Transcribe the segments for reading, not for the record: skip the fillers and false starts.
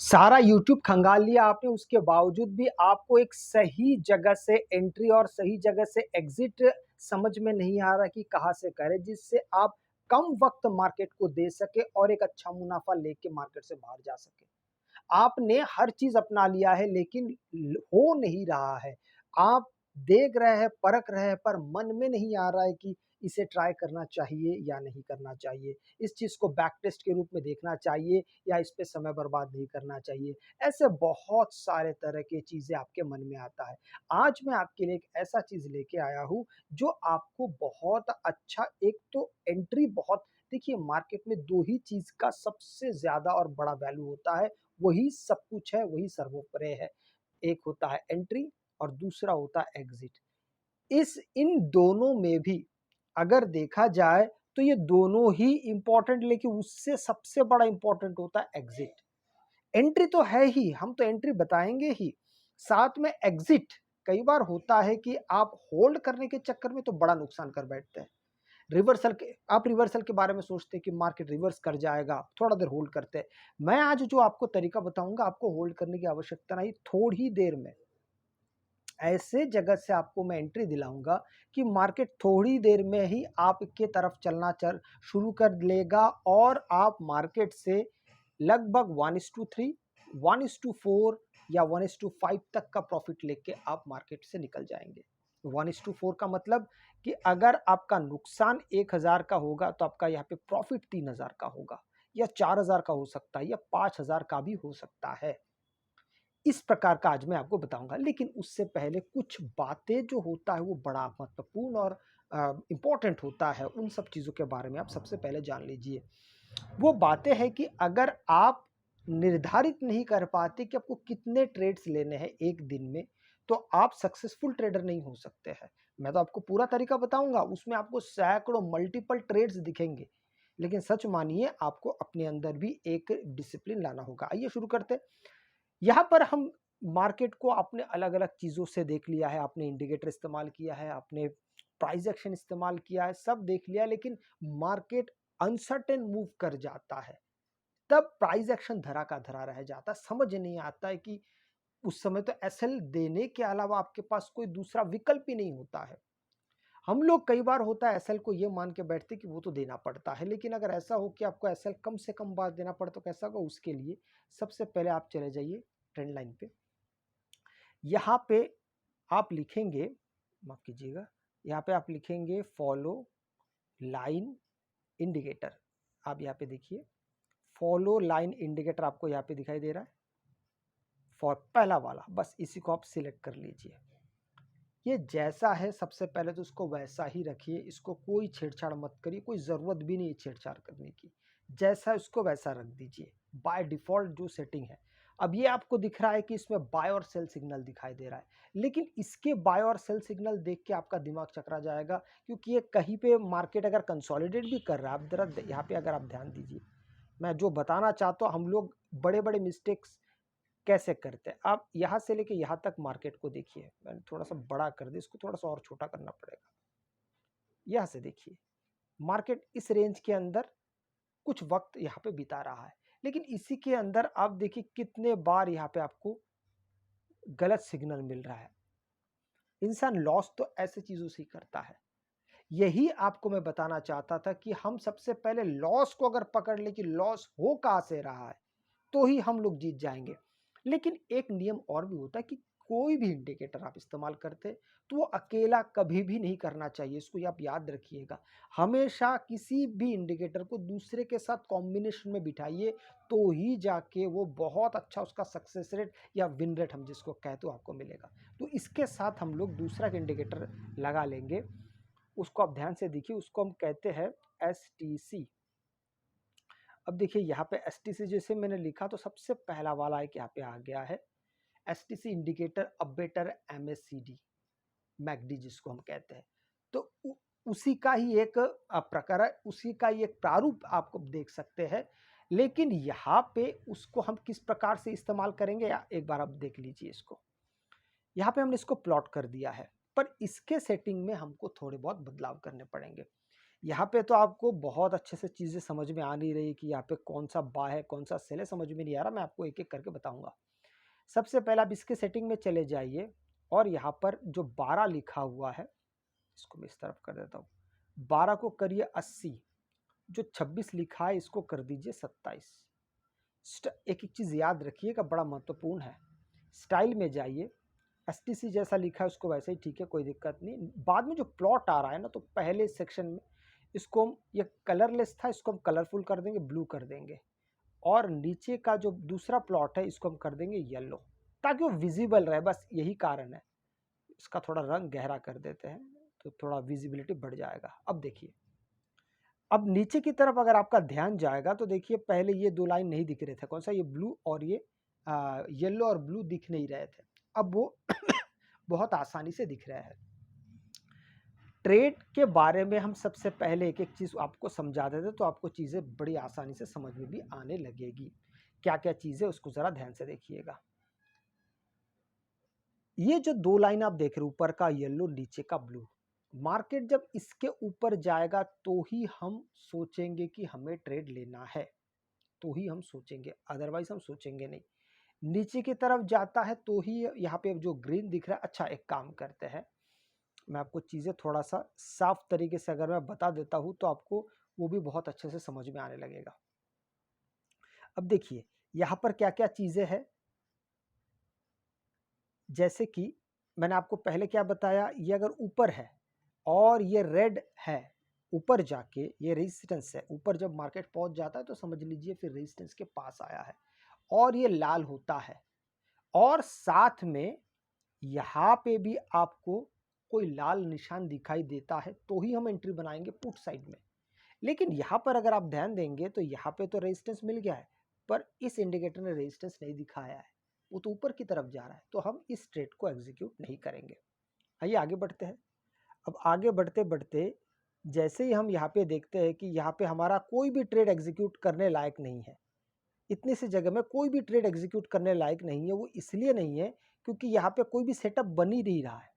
सारा यूट्यूब खंगाल लिया आपने, उसके बावजूद भी आपको एक सही जगह से एंट्री और सही जगह से एग्जिट समझ में नहीं आ रहा कि कहाँ से करें, जिससे आप कम वक्त मार्केट को दे सके और एक अच्छा मुनाफा लेके मार्केट से बाहर जा सके। आपने हर चीज़ अपना लिया है लेकिन हो नहीं रहा है। आप देख रहे हैं, परख रहे हैं पर मन में नहीं आ रहा है कि इसे ट्राई करना चाहिए या नहीं करना चाहिए। इस चीज़ को बैक टेस्ट के रूप में देखना चाहिए या इस पे समय बर्बाद नहीं करना चाहिए। ऐसे बहुत सारे तरह की चीज़ें आपके मन में आता है। आज मैं आपके लिए एक ऐसा चीज़ लेके आया हूँ जो आपको बहुत अच्छा एक तो एंट्री बहुत देखिए मार्केट में 2 ही चीज़ का सबसे ज़्यादा और बड़ा वैल्यू होता है, वही सब कुछ है, वही सर्वोपरि है। एक होता है एंट्री और दूसरा होता है एग्ज़िट। इस इन दोनों में भी अगर देखा जाए तो ये दोनों ही इम्पोर्टेंट लेकिन उससे सबसे बड़ा इम्पोर्टेंट होता है एग्ज़िट। एंट्री तो है ही, हम तो एंट्री बताएँगे ही, साथ में एग्ज़िट कई बार होता है कि आप होल्ड करने के चक्कर में तो बड़ा नुकसान कर बैठते हैं। रिवर्सल के बारे में सोचते हैं कि मार्केट रिवर्स कर जाएगा, थोड़ा देर होल्ड करते हैं। मैं आज जो आपको तरीका बताऊँगा, आपको होल्ड करने की आवश्यकता नहीं, थोड़ी देर में ऐसे जगह से आपको मैं एंट्री दिलाऊँगा कि मार्केट थोड़ी देर में ही आपके तरफ चलना चल शुरू कर लेगा और आप मार्केट से लगभग 1:3, 1:4 या 1:5 तक का प्रॉफ़िट लेके आप मार्केट से निकल जाएँगे। 1:4 का मतलब कि अगर आपका नुकसान 1000 का होगा तो आपका यहाँ पे प्रॉफ़िट 3000 का होगा या 4000 का हो सकता है या 5000 का भी हो सकता है। इस प्रकार का आज मैं आपको बताऊँगा, लेकिन उससे पहले कुछ बातें जो होता है वो बड़ा महत्वपूर्ण और इम्पोर्टेंट होता है, उन सब चीज़ों के बारे में आप सबसे पहले जान लीजिए। वो बातें हैं कि अगर आप निर्धारित नहीं कर पाते कि आपको कितने ट्रेड्स लेने हैं एक दिन में, तो आप सक्सेसफुल ट्रेडर नहीं हो सकते हैं। मैं तो आपको पूरा तरीका बताऊँगा, उसमें आपको सैकड़ों मल्टीपल ट्रेड्स दिखेंगे, लेकिन सच मानिए आपको अपने अंदर भी एक डिसिप्लिन लाना होगा। आइए शुरू करते हैं। यहाँ पर हम मार्केट को आपने अलग-अलग चीज़ों से देख लिया है, आपने इंडिकेटर इस्तेमाल किया है, आपने प्राइस एक्शन इस्तेमाल किया है, सब देख लिया लेकिन मार्केट अनसर्टेन मूव कर जाता है। तब प्राइस एक्शन धरा का धरा रह जाता है, समझ नहीं आता है कि उस समय तो एसएल देने के अलावा आपके पास कोई दूसरा विकल्प ही नहीं होता है। हम लोग कई बार होता है एसएल को ये मान के बैठते कि वो तो देना पड़ता है, लेकिन अगर ऐसा हो कि आपको एसएल कम से कम बार देना पड़े तो कैसा होगा? उसके लिए सबसे पहले आप चले जाइए ट्रेंड लाइन पे। यहाँ पे आप लिखेंगे, माफ़ कीजिएगा, यहाँ पे आप लिखेंगे फॉलो लाइन इंडिकेटर। आप यहाँ पे देखिए, फॉलो लाइन इंडिकेटर आपको यहाँ पे दिखाई दे रहा है। फॉर पहला वाला, बस इसी को आप सिलेक्ट कर लीजिए। ये जैसा है सबसे पहले तो उसको वैसा ही रखिए, इसको कोई छेड़छाड़ मत करिए, कोई ज़रूरत भी नहीं है छेड़छाड़ करने की। जैसा है उसको वैसा रख दीजिए, बाय डिफ़ॉल्ट जो सेटिंग है। अब ये आपको दिख रहा है कि इसमें बाय और सेल सिग्नल दिखाई दे रहा है, लेकिन इसके बाय और सेल सिग्नल देख के आपका दिमाग चकरा जाएगा क्योंकि ये कहीं पे मार्केट अगर कंसोलिडेट भी कर रहा है, आप ज़रा यहाँ पे अगर आप ध्यान दीजिए, मैं जो बताना चाहता हूँ हम लोग बड़े-बड़े मिस्टेक्स कैसे करते हैं। आप यहाँ से लेके यहाँ तक मार्केट को देखिए, मैंने थोड़ा-सा बड़ा कर दिया, इसको थोड़ा-सा और छोटा करना पड़ेगा। यहाँ से देखिए, मार्केट इस रेंज के अंदर कुछ वक़्त यहाँ पे बिता रहा है, लेकिन इसी के अंदर आप देखिए कितने बार यहाँ पे आपको गलत सिग्नल मिल रहा है। इंसान लॉस तो ऐसी चीज़ों से ही करता है। यही आपको मैं बताना चाहता था कि हम सबसे पहले लॉस को अगर पकड़ लें कि लॉस हो कहाँ से रहा है, तो ही हम लोग जीत जाएँगे। लेकिन एक नियम और भी होता है कि कोई भी इंडिकेटर आप इस्तेमाल करते हैं, तो वो अकेला कभी भी नहीं करना चाहिए, इसको आप याद रखिएगा। हमेशा किसी भी इंडिकेटर को दूसरे के साथ कॉम्बिनेशन में बिठाइए, तो ही जाके वो बहुत अच्छा उसका सक्सेस रेट या विन रेट हम जिसको कहते हो आपको मिलेगा। तो इसके साथ हम लोग दूसरा इंडिकेटर लगा लेंगे, उसको आप ध्यान से देखिए, उसको हम कहते हैं एसटीसी। अब देखिए यहाँ पे एसटीसी जैसे मैंने लिखा तो सबसे पहला वाला एक यहाँ पे आ गया है STC indicator abettor MSCD McD जिसको हम कहते हैं। तो उसी का ही एक प्रकार है, उसी का ही एक प्रारूप आपको देख सकते हैं, लेकिन यहाँ पे उसको हम किस प्रकार से इस्तेमाल करेंगे या एक बार आप देख लीजिए इसको। यहाँ पे हमने इसको प्लॉट कर दिया है, पर इसके सेटिंग में हमको थोड़े बहुत बदलाव करने पड़ेंगे। यहाँ पे तो आपको बहुत अच्छे से चीज़ें समझ में आ नहीं रही कि यहाँ पे कौन सा बाय है, कौन सा सेल है, समझ में नहीं आ रहा। मैं आपको एक-एक करके बताऊँगा। सबसे पहले आप इसके सेटिंग में चले जाइए और यहाँ पर जो 12 लिखा हुआ है, इसको मैं इस तरफ कर देता हूँ। 12 को करिए 80, जो 26 लिखा है इसको कर दीजिए 27। एक-एक चीज़ याद रखिएगा, बड़ा महत्वपूर्ण है। स्टाइल में जाइए, एसटीसी जैसा लिखा है उसको वैसे ही ठीक है, कोई दिक्कत नहीं। बाद में जो प्लॉट आ रहा है ना, तो पहले सेक्शन में इसको हम, ये कलरलेस था, इसको हम कलरफुल कर देंगे, ब्लू कर देंगे। और नीचे का जो दूसरा प्लॉट है इसको हम कर देंगे येलो, ताकि वो विजिबल रहे, बस यही कारण है। इसका थोड़ा रंग गहरा कर देते हैं तो थोड़ा विजिबिलिटी बढ़ जाएगा। अब देखिए, अब नीचे की तरफ अगर आपका ध्यान जाएगा तो देखिए पहले ये दो लाइन नहीं दिख रहे थे, कौन सा, ये ब्लू और ये येलो और ब्लू दिख नहीं रहे थे। अब वो बहुत आसानी से दिख रहा है। ट्रेड के बारे में हम सबसे पहले एक एक चीज़ आपको समझा देते तो आपको चीज़ें बड़ी आसानी से समझ में भी आने लगेगी। क्या क्या चीज़ें उसको ज़रा ध्यान से देखिएगा। ये जो दो लाइन आप देख रहे हो, ऊपर का येलो नीचे का ब्लू, मार्केट जब इसके ऊपर जाएगा तो ही हम सोचेंगे कि हमें ट्रेड लेना है, तो ही हम सोचेंगे, अदरवाइज हम सोचेंगे नहीं। नीचे की तरफ जाता है तो ही यहाँ पे जो ग्रीन दिख रहा है। अच्छा, एक काम करते हैं, मैं आपको चीज़ें थोड़ा सा साफ तरीके से अगर मैं बता देता हूँ तो आपको वो भी बहुत अच्छे से समझ में आने लगेगा। अब देखिए यहाँ पर क्या क्या चीज़ें हैं, जैसे कि मैंने आपको पहले क्या बताया, ये अगर ऊपर है और ये रेड है, ऊपर जाके ये रेजिस्टेंस है, ऊपर जब मार्केट पहुंच जाता है तो समझ लीजिए फिर रेजिस्टेंस के पास आया है, और ये लाल होता है, और साथ में यहाँ पे भी आपको कोई लाल निशान दिखाई देता है तो ही हम एंट्री बनाएंगे पुट साइड में। लेकिन यहाँ पर अगर आप ध्यान देंगे तो यहाँ पे तो रेजिस्टेंस मिल गया है, पर इस इंडिकेटर ने रेजिस्टेंस नहीं दिखाया है, वो तो ऊपर की तरफ जा रहा है, तो हम इस ट्रेड को एग्जीक्यूट नहीं करेंगे। आइए आगे बढ़ते हैं। अब आगे बढ़ते बढ़ते जैसे ही हम यहाँ पे देखते हैं कि यहाँ पे हमारा कोई भी ट्रेड एग्जीक्यूट करने लायक नहीं है, इतनी सी जगह में कोई भी ट्रेड एग्जीक्यूट करने लायक नहीं है। वो इसलिए नहीं है क्योंकि यहाँ पे कोई भी सेटअप बन ही नहीं रहा है।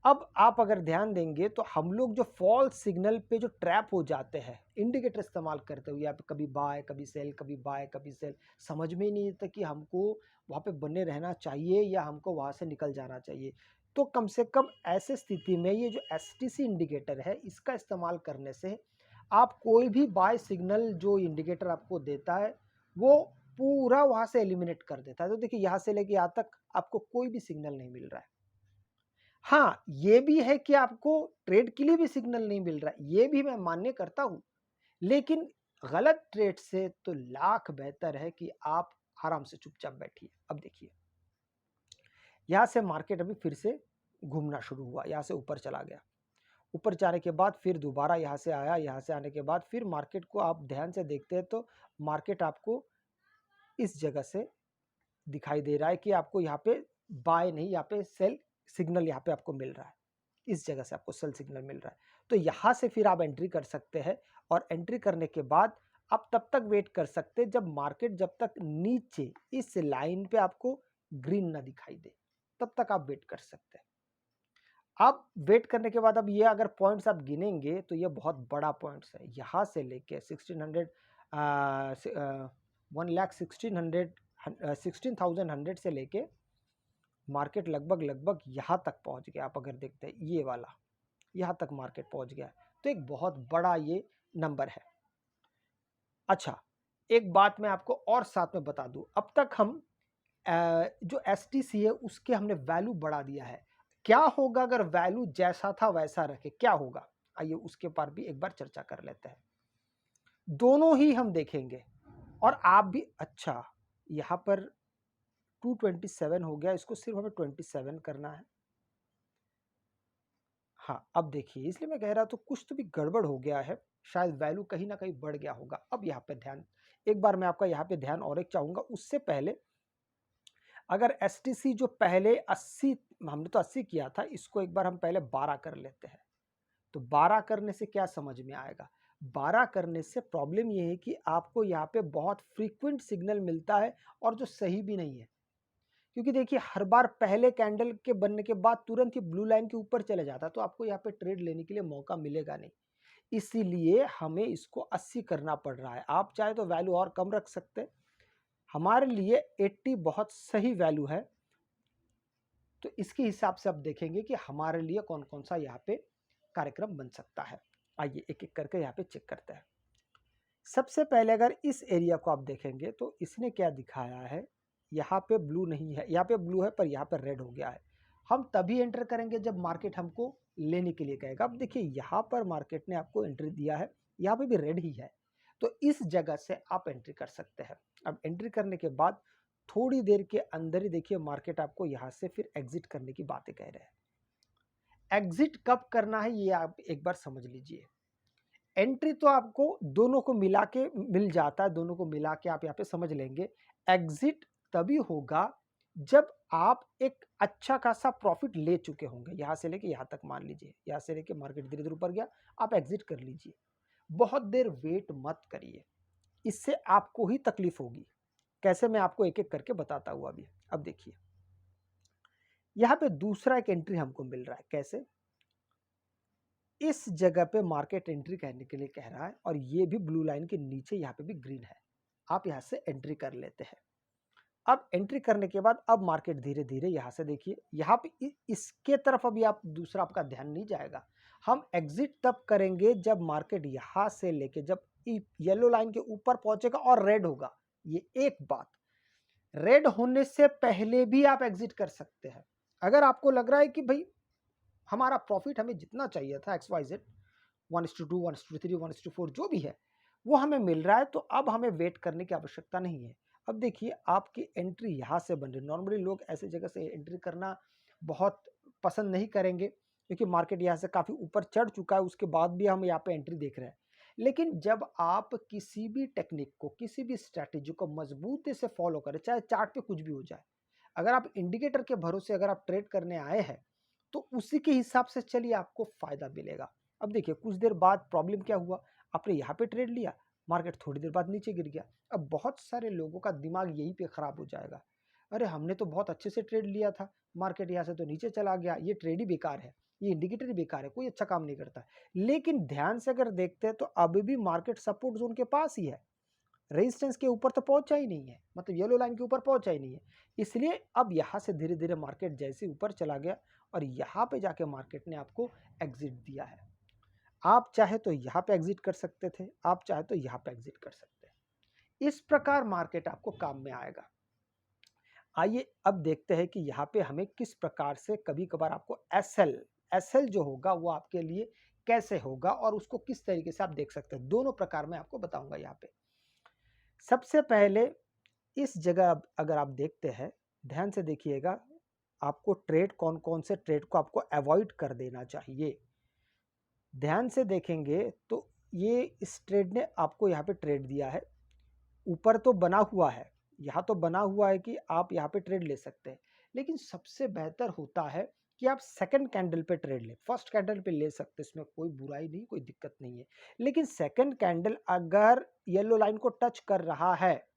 अब आप अगर ध्यान देंगे तो हम लोग जो फॉल्स सिग्नल पे जो ट्रैप हो जाते हैं इंडिकेटर इस्तेमाल करते हुए, यहाँ पे कभी बाय कभी सेल, कभी बाय कभी सेल, समझ में ही नहीं आता कि हमको वहाँ पे बने रहना चाहिए या हमको वहाँ से निकल जाना चाहिए। तो कम से कम ऐसे स्थिति में ये जो एसटीसी इंडिकेटर है इसका इस्तेमाल करने से आप कोई भी बाय सिग्नल जो इंडिकेटर आपको देता है वो पूरा वहाँ से एलिमिनेट कर देता है। तो देखिए यहाँ से लेके यहाँ तक आपको कोई भी सिग्नल नहीं मिल रहा है। हाँ, ये भी है कि आपको ट्रेड के लिए भी सिग्नल नहीं मिल रहा है, ये भी मैं मान्य करता हूँ। लेकिन गलत ट्रेड से तो लाख बेहतर है कि आप आराम से चुपचाप बैठिए। अब देखिए, यहाँ से मार्केट अभी फिर से घूमना शुरू हुआ, यहाँ से ऊपर चला गया। ऊपर जाने के बाद फिर दोबारा यहाँ से आया, यहाँ से आने के बाद फिर मार्केट को आप ध्यान से देखते हैं तो मार्केट आपको इस जगह से दिखाई दे रहा है कि आपको यहाँ पे बाय नहीं, यहाँ पे सेल सिग्नल यहाँ पे आपको मिल रहा है। इस जगह से आपको सेल सिग्नल मिल रहा है, तो यहाँ से फिर आप एंट्री कर सकते हैं। और एंट्री करने के बाद आप तब तक वेट कर सकते हैं जब मार्केट जब तक नीचे इस लाइन पे आपको ग्रीन ना दिखाई दे, तब तक आप वेट कर सकते हैं। आप वेट करने के बाद अब ये अगर पॉइंट्स आप गिनेंगे तो ये बहुत बड़ा पॉइंट्स है। यहाँ से लेके 1600 16,100 से लेके मार्केट लगभग लगभग यहाँ तक पहुँच गया। आप अगर देखते हैं ये वाला, यहाँ तक मार्केट पहुँच गया, तो एक बहुत बड़ा ये नंबर है। अच्छा, एक बात मैं आपको और साथ में बता दूं, अब तक हम जो एसटीसी है उसके हमने वैल्यू बढ़ा दिया है। क्या होगा अगर वैल्यू जैसा था वैसा रखे, क्या होगा, आइए उसके पर भी एक बार चर्चा कर लेते हैं। दोनों ही हम देखेंगे और आप भी। अच्छा, यहाँ पर 227 हो गया, इसको सिर्फ हमें 27 करना है। हाँ, अब देखिए, इसलिए मैं कह रहा तो कुछ तो भी गड़बड़ हो गया है, शायद वैल्यू कहीं ना कहीं बढ़ गया होगा। अब यहाँ पे ध्यान, एक बार मैं आपका यहाँ पे ध्यान और एक चाहूंगा। उससे पहले अगर एसटीसी जो पहले 80, हमने तो 80 किया था, इसको एक बार हम पहले 12 कर लेते हैं। तो 12 करने से क्या समझ में आएगा, 12 करने से प्रॉब्लम ये है कि आपको यहाँ पे बहुत फ्रीक्वेंट सिग्नल मिलता है और जो सही भी नहीं है। क्योंकि देखिए हर बार पहले कैंडल के बनने के बाद तुरंत ही ब्लू लाइन के ऊपर चले जाता है, तो आपको यहाँ पे ट्रेड लेने के लिए मौका मिलेगा नहीं। इसीलिए हमें इसको 80 करना पड़ रहा है। आप चाहे तो वैल्यू और कम रख सकते हैं, हमारे लिए 80 बहुत सही वैल्यू है। तो इसके हिसाब से आप देखेंगे कि हमारे लिए कौन कौन सा यहाँ पे कार्यक्रम बन सकता है। आइए एक एक करके यहाँ पे चेक करते हैं। सबसे पहले अगर इस एरिया को आप देखेंगे तो इसने क्या दिखाया है, यहाँ पे ब्लू नहीं है, यहाँ पे ब्लू है पर यहाँ पे रेड हो गया है। हम तभी एंटर करेंगे जब मार्केट हमको लेने के लिए कहेगा। अब देखिए यहाँ पर मार्केट ने आपको एंट्री दिया है, यहाँ पे भी रेड ही है, तो इस जगह से आप एंट्री कर सकते हैं। अब एंट्री करने के बाद थोड़ी देर के अंदर ही देखिए मार्केट आपको यहाँ से फिर एग्जिट करने की बातें कह रहे हैं। एग्जिट कब करना है ये आप एक बार समझ लीजिए। एंट्री तो आपको दोनों को मिला के मिल जाता है, दोनों को मिला के आप यहाँ पे समझ लेंगे। एग्जिट तभी होगा जब आप एक अच्छा खासा प्रॉफिट ले चुके होंगे। यहाँ से लेके यहाँ तक मान लीजिए, यहाँ से लेके मार्केट धीरे धीरे ऊपर गया, आप एग्जिट कर लीजिए। बहुत देर वेट मत करिए, इससे आपको ही तकलीफ होगी। कैसे, मैं आपको एक एक करके बताता हूँ अभी। अब देखिए यहाँ पे दूसरा एक एंट्री हमको मिल रहा है। कैसे, इस जगह पे मार्केट एंट्री करने के लिए कह रहा है और ये भी ब्लू लाइन के नीचे यहाँ पे भी ग्रीन है। आप यहाँ से एंट्री कर लेते हैं। अब एंट्री करने के बाद अब मार्केट धीरे धीरे यहाँ से देखिए, यहाँ पे इसके तरफ अभी आप दूसरा आपका ध्यान नहीं जाएगा। हम एग्जिट तब करेंगे जब मार्केट यहाँ से लेके जब येलो लाइन के ऊपर पहुंचेगा और रेड होगा। ये एक बात, रेड होने से पहले भी आप एग्जिट कर सकते हैं। अगर आपको लग रहा है कि भाई हमारा प्रॉफिट हमें जितना चाहिए था XYZ 1:2, 1:3, 1:4 जो भी है वो हमें मिल रहा है, तो अब हमें वेट करने की आवश्यकता नहीं है। अब देखिए आपकी एंट्री यहाँ से बन रही। नॉर्मली लोग ऐसे जगह से एंट्री करना बहुत पसंद नहीं करेंगे क्योंकि मार्केट यहाँ से काफ़ी ऊपर चढ़ चुका है, उसके बाद भी हम यहाँ पे एंट्री देख रहे हैं। लेकिन जब आप किसी भी टेक्निक को, किसी भी स्ट्रैटेजी को मजबूती से फॉलो करें, चाहे चार्ट पे कुछ भी हो जाए, अगर आप इंडिकेटर के भरोसे अगर आप ट्रेड करने आए हैं तो उसी के हिसाब से चलिए, आपको फायदा मिलेगा। अब देखिए कुछ देर बाद प्रॉब्लम क्या हुआ, आपने यहाँ पे ट्रेड लिया, मार्केट थोड़ी देर बाद नीचे गिर गया। अब बहुत सारे लोगों का दिमाग यहीं पे खराब हो जाएगा, अरे हमने तो बहुत अच्छे से ट्रेड लिया था, मार्केट यहाँ से तो नीचे चला गया, ये ट्रेड ही बेकार है, ये इंडिकेटर ही बेकार है, कोई अच्छा काम नहीं करता। लेकिन ध्यान से अगर देखते हैं तो अभी भी मार्केट सपोर्ट जोन के पास ही है, रेजिस्टेंस के ऊपर तो पहुंचा ही नहीं है, मतलब येलो लाइन के ऊपर पहुंचा ही नहीं है। इसलिए अब यहाँ से धीरे धीरे मार्केट जैसे ऊपर चला गया और यहाँ पे जाके मार्केट ने आपको एग्जिट दिया है। आप चाहे तो यहाँ पे एग्जिट कर सकते थे, आप चाहे तो यहाँ पे एग्जिट कर सकते हैं। इस प्रकार मार्केट आपको काम में आएगा। आइए अब देखते हैं कि यहाँ पे हमें किस प्रकार से कभी कभार आपको एसएल जो होगा वो आपके लिए कैसे होगा और उसको किस तरीके से आप देख सकते हैं। दोनों प्रकार में आपको बताऊंगा यहाँ पे। सबसे पहले इस जगह अगर आप देखते हैं, ध्यान से देखिएगा, आपको ट्रेड कौन कौन से ट्रेड को आपको अवॉइड कर देना चाहिए। ध्यान से देखेंगे तो ये इस ट्रेड ने आपको यहाँ पे ट्रेड दिया है, ऊपर तो बना हुआ है, यहाँ तो बना हुआ है कि आप यहाँ पे ट्रेड ले सकते हैं। लेकिन सबसे बेहतर होता है कि आप सेकंड कैंडल पे ट्रेड लें। फर्स्ट कैंडल पे ले सकते हैं, इसमें कोई बुराई नहीं, कोई दिक्कत नहीं है। लेकिन सेकंड कैंडल अगर येलो लाइन को टच कर रहा है,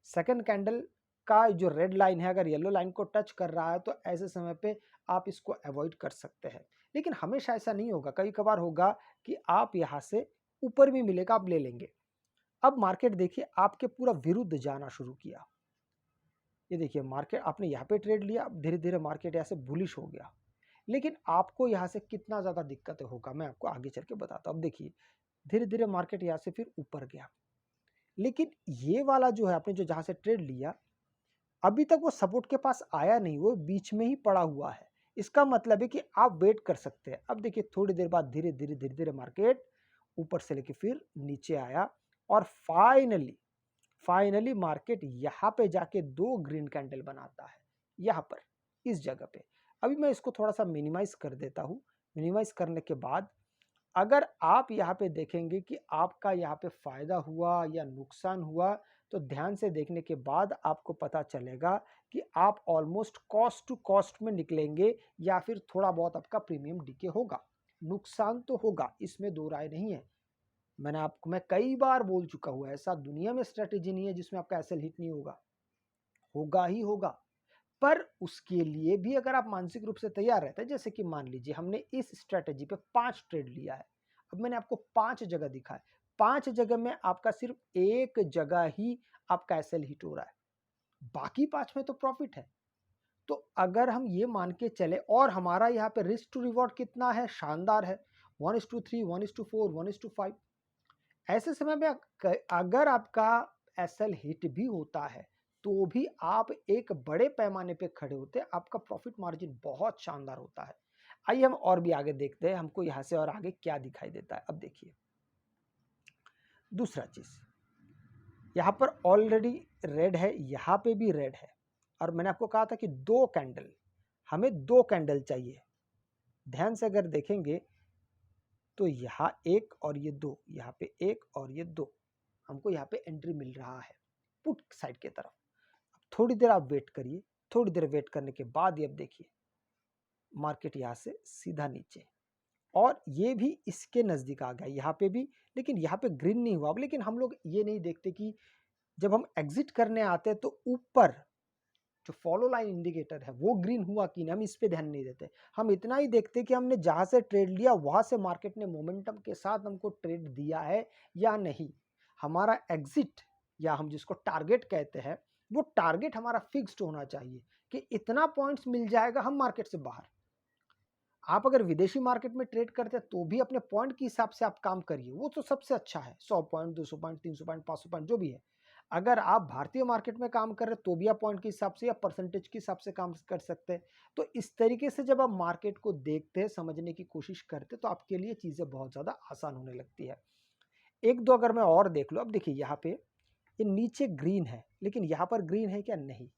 सेकंड कैंडल का जो रेड लाइन है अगर येलो लाइन को टच कर रहा है, तो ऐसे समय पे आप इसको अवॉइड कर सकते हैं। लेकिन हमेशा ऐसा नहीं होगा, कई कभार होगा कि आप यहाँ से ऊपर भी मिलेगा, आप ले लेंगे। अब मार्केट देखिए आपके पूरा विरुद्ध जाना शुरू किया। ये देखिए मार्केट आपने यहाँ पे ट्रेड लिया, अब धीरे धीरे मार्केट यहाँ से बुलिश हो गया। लेकिन आपको यहाँ से कितना ज़्यादा दिक्कत होगा मैं आपको आगे चल के बताता हूँ। अब देखिए धीरे धीरे मार्केट यहाँ से फिर ऊपर गया, लेकिन ये वाला जो है आपने जो जहाँ से ट्रेड लिया अभी तक वो सपोर्ट के पास आया नहीं, वो बीच में ही पड़ा हुआ है। इसका मतलब है कि आप वेट कर सकते हैं। अब देखिए थोड़ी देर बाद धीरे धीरे धीरे धीरे मार्केट ऊपर से लेके फिर नीचे आया और फाइनली मार्केट यहाँ पे जाके दो ग्रीन कैंडल बनाता है, यहाँ पर इस जगह पे। अभी मैं इसको थोड़ा सा मिनिमाइज कर देता हूँ। मिनिमाइज करने के बाद अगर आप यहाँ पे देखेंगे कि आपका यहाँ पे फायदा हुआ या नुकसान हुआ, तो ध्यान से देखने के बाद आपको पता चलेगा कि आप ऑलमोस्ट कॉस्ट टू कॉस्ट में निकलेंगे या फिर थोड़ा बहुत आपका प्रीमियम डीके होगा। नुकसान तो होगा, इसमें दो राय नहीं है। मैं कई बार बोल चुका हूँ, ऐसा दुनिया में स्ट्रेटेजी नहीं है जिसमें आपका एसएल हिट नहीं होगा, होगा ही होगा। पर उसके लिए भी अगर आप मानसिक रूप से तैयार रहते हैं, जैसे कि मान लीजिए हमने इस स्ट्रेटेजी पे 5 ट्रेड लिया है, अब मैंने आपको 5 जगह दिखाया, 5 जगह में आपका सिर्फ एक जगह ही आपका एसएल हिट हो रहा है, बाकी 5 में तो प्रॉफिट है। तो अगर हम ये मान के चले और हमारा यहाँ पे रिस्क टू रिवॉर्ड कितना है, शानदार है, 1:3, 1:4, 1:5। ऐसे समय में अगर आपका एसएल हिट भी होता है तो भी आप एक बड़े पैमाने पे खड़े होते हैं, आपका प्रॉफिट मार्जिन बहुत शानदार होता है। आइए हम और भी आगे देखते हैं, हमको यहाँ से और आगे क्या दिखाई देता है। अब देखिए दूसरा चीज, यहाँ पर ऑलरेडी रेड है, यहाँ पे भी रेड है, और मैंने आपको कहा था कि 2 कैंडल, हमें 2 कैंडल चाहिए। ध्यान से अगर देखेंगे तो यहाँ एक और ये 2, यहाँ पे एक और ये 2, हमको यहाँ पे एंट्री मिल रहा है पुट साइड के तरफ। अब थोड़ी देर आप वेट करिए, थोड़ी देर वेट करने के बाद ये अब देखिए मार्केट यहाँ से सीधा नीचे, और ये भी इसके नज़दीक आ गया यहाँ पे भी, लेकिन यहाँ पे ग्रीन नहीं हुआ। लेकिन हम लोग ये नहीं देखते कि जब हम एग्जिट करने आते हैं तो ऊपर जो फॉलो लाइन इंडिकेटर है वो ग्रीन हुआ कि नहीं, हम इस पे ध्यान नहीं देते। हम इतना ही देखते कि हमने जहां से ट्रेड लिया वहां से मार्केट ने मोमेंटम के साथ हमको ट्रेड दिया है या नहीं। हमारा एग्जिट या हम जिसको टारगेट कहते हैं, वो टारगेट हमारा फिक्स्ड होना चाहिए कि इतना पॉइंट्स मिल जाएगा हम मार्केट से बाहर। आप अगर विदेशी मार्केट में ट्रेड करते हैं तो भी अपने पॉइंट के हिसाब से आप काम करिए, वो तो सबसे अच्छा है, 100 पॉइंट, 200 पॉइंट, 300 पॉइंट, 500 पॉइंट, जो भी है। अगर आप भारतीय मार्केट में काम कर रहे हैं तो भी आप पॉइंट के हिसाब से या परसेंटेज के हिसाब से काम कर सकते हैं। तो इस तरीके से जब आप मार्केट को देखते हैं, समझने की कोशिश करते हैं, तो आपके लिए चीज़ें बहुत ज़्यादा आसान होने लगती है। एक दो अगर मैं और देख लूँ, अब देखिए यहाँ पे ये नीचे ग्रीन है, लेकिन यहाँ पर ग्रीन है क्या, नहीं।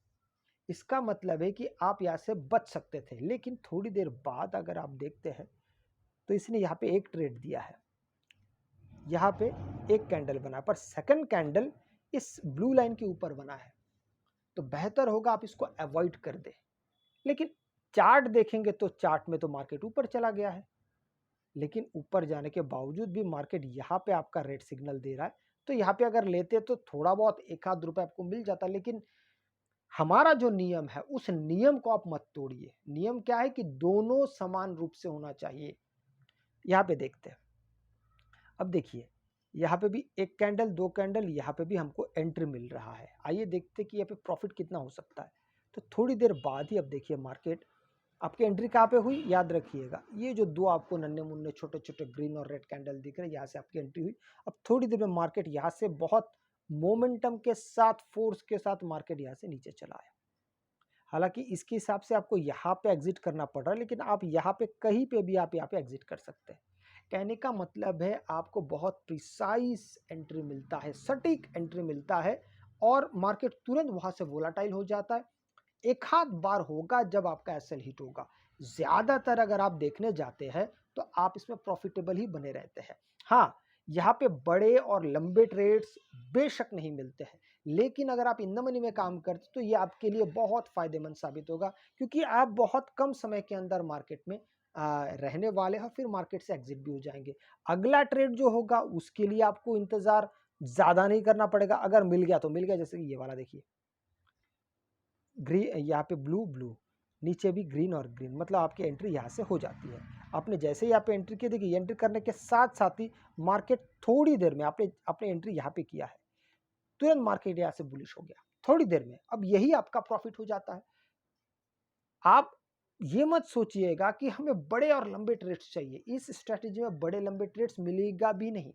इसका मतलब है कि आप यहाँ से बच सकते थे, लेकिन थोड़ी देर बाद अगर आप देखते हैं तो इसने यहाँ पे एक ट्रेड दिया है, यहाँ पे एक कैंडल बना, पर सेकंड कैंडल इस ब्लू लाइन के ऊपर बना है, तो बेहतर होगा आप इसको अवॉइड कर दें। लेकिन चार्ट देखेंगे तो चार्ट में तो मार्केट ऊपर चला गया है, लेकिन ऊपर जाने के बावजूद भी मार्केट यहाँ पे आपका रेड सिग्नल दे रहा है। तो यहाँ पे अगर लेते तो थोड़ा बहुत एक आध रुपए आपको मिल जाता, लेकिन हमारा जो नियम है उस नियम को आप मत तोड़िए। नियम क्या है कि दोनों समान रूप से होना चाहिए। यहाँ पे देखते हैं, अब देखिए यहाँ पे भी एक कैंडल, 2 कैंडल, यहाँ पे भी हमको एंट्री मिल रहा है। आइए देखते हैं कि यहाँ पे प्रॉफिट कितना हो सकता है। तो थोड़ी देर बाद ही अब देखिए मार्केट, आपकी एंट्री कहाँ पे हुई, याद रखिएगा, ये जो 2 आपको नन्हे मुन्ने छोटे छोटे ग्रीन और रेड कैंडल दिख रहे हैं, यहाँ से आपकी एंट्री हुई। अब थोड़ी देर में मार्केट यहाँ से बहुत मोमेंटम के साथ, फोर्स के साथ मार्केट यहाँ से नीचे चला आया। हालांकि इसके हिसाब से आपको यहाँ पे एग्जिट करना पड़ रहा है, लेकिन आप यहाँ पे कहीं पे भी आप यहाँ पे एग्जिट कर सकते हैं। कहने का मतलब है आपको बहुत प्रिसाइज एंट्री मिलता है, सटीक एंट्री मिलता है, और मार्केट तुरंत वहां से वोलाटाइल हो जाता है। एक आध बार होगा जब आपका एसएल हिट होगा, ज्यादातर अगर आप देखने जाते हैं तो आप इसमें प्रॉफिटेबल ही बने रहते हैं। हाँ, यहाँ पे बड़े और लंबे ट्रेड्स बेशक नहीं मिलते हैं, लेकिन अगर आप इन द मनी में काम करते तो ये आपके लिए बहुत फायदेमंद साबित होगा, क्योंकि आप बहुत कम समय के अंदर मार्केट में रहने वाले हैं, फिर मार्केट से एग्जिट भी हो जाएंगे। अगला ट्रेड जो होगा उसके लिए आपको इंतजार ज्यादा नहीं करना पड़ेगा, अगर मिल गया तो मिल गया। जैसे कि ये वाला देखिए, ग्रीन, यहाँ पे ब्लू ब्लू, नीचे भी ग्रीन और ग्रीन, मतलब आपकी एंट्री यहाँ से हो जाती है। आपने जैसे ही यहाँ पे एंट्री की, देखिए एंट्री करने के साथ साथ ही मार्केट थोड़ी देर में, आपने एंट्री यहाँ पे किया है, तुरंत मार्केट यहाँ से बुलिश हो गया थोड़ी देर में। अब यही आपका प्रॉफिट हो जाता है। आप ये मत सोचिएगा कि हमें बड़े और लंबे ट्रेड्स चाहिए, इस स्ट्रेटेजी में बड़े लंबे ट्रेड्स मिलेगा भी नहीं,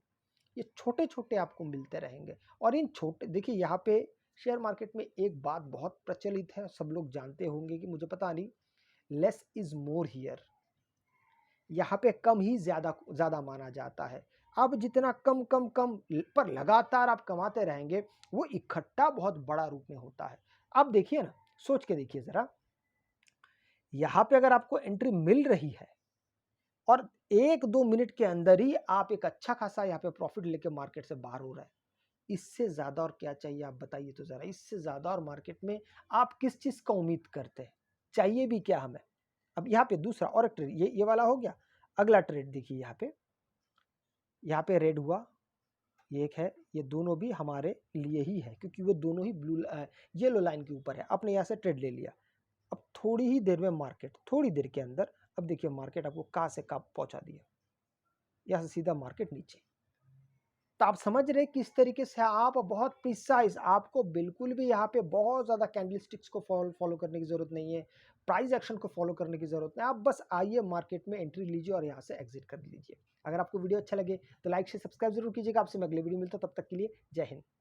ये छोटे छोटे आपको मिलते रहेंगे। और इन छोटे, देखिए यहाँ पे शेयर मार्केट में एक बात बहुत प्रचलित है, सब लोग जानते होंगे कि, मुझे पता नहीं, लेस इज मोर हियर। यहाँ पे कम ही ज्यादा ज्यादा माना जाता है। अब जितना कम कम कम पर लगातार आप कमाते रहेंगे, वो इकट्ठा बहुत बड़ा रूप में होता है। अब देखिए ना, सोच के देखिए जरा, यहाँ पे अगर आपको एंट्री मिल रही है और 1-2 मिनट के अंदर ही आप एक अच्छा खासा यहाँ पे प्रॉफिट लेके मार्केट से बाहर हो रहा है, इससे ज्यादा और क्या चाहिए आप बताइए तो जरा। इससे ज्यादा और मार्केट में आप किस चीज का उम्मीद करते हैं, चाहिए भी क्या हमें। अब यहाँ पे दूसरा और एक ट्रेड, ये वाला हो गया। अगला ट्रेड देखिए, यहाँ पे रेड हुआ, ये एक है, ये दोनों भी हमारे लिए ही है, क्योंकि वो दोनों ही ब्लू येलो लाइन के ऊपर है। आपने यहाँ से ट्रेड ले लिया। अब थोड़ी ही देर में मार्केट, थोड़ी देर के अंदर, अब देखिए मार्केट आपको कहाँ से कहाँ पहुंचा दिया, यहाँ से सीधा मार्केट नीचे। तो आप समझ रहे हैं किस तरीके से आप बहुत प्रिसाइज़, आपको बिल्कुल भी यहाँ पे बहुत ज़्यादा कैंडलस्टिक्स को फॉलो करने की ज़रूरत नहीं है, प्राइस एक्शन को फॉलो करने की ज़रूरत नहीं है। आप बस आइए मार्केट में एंट्री लीजिए और यहाँ से एग्ज़िट कर लीजिए। अगर आपको वीडियो अच्छा लगे तो लाइक, शेयर, सब्सक्राइब ज़रूर कीजिएगा। आपसे मैं अगले वीडियो में मिलता हूँ, तब तक के लिए जय हिंद।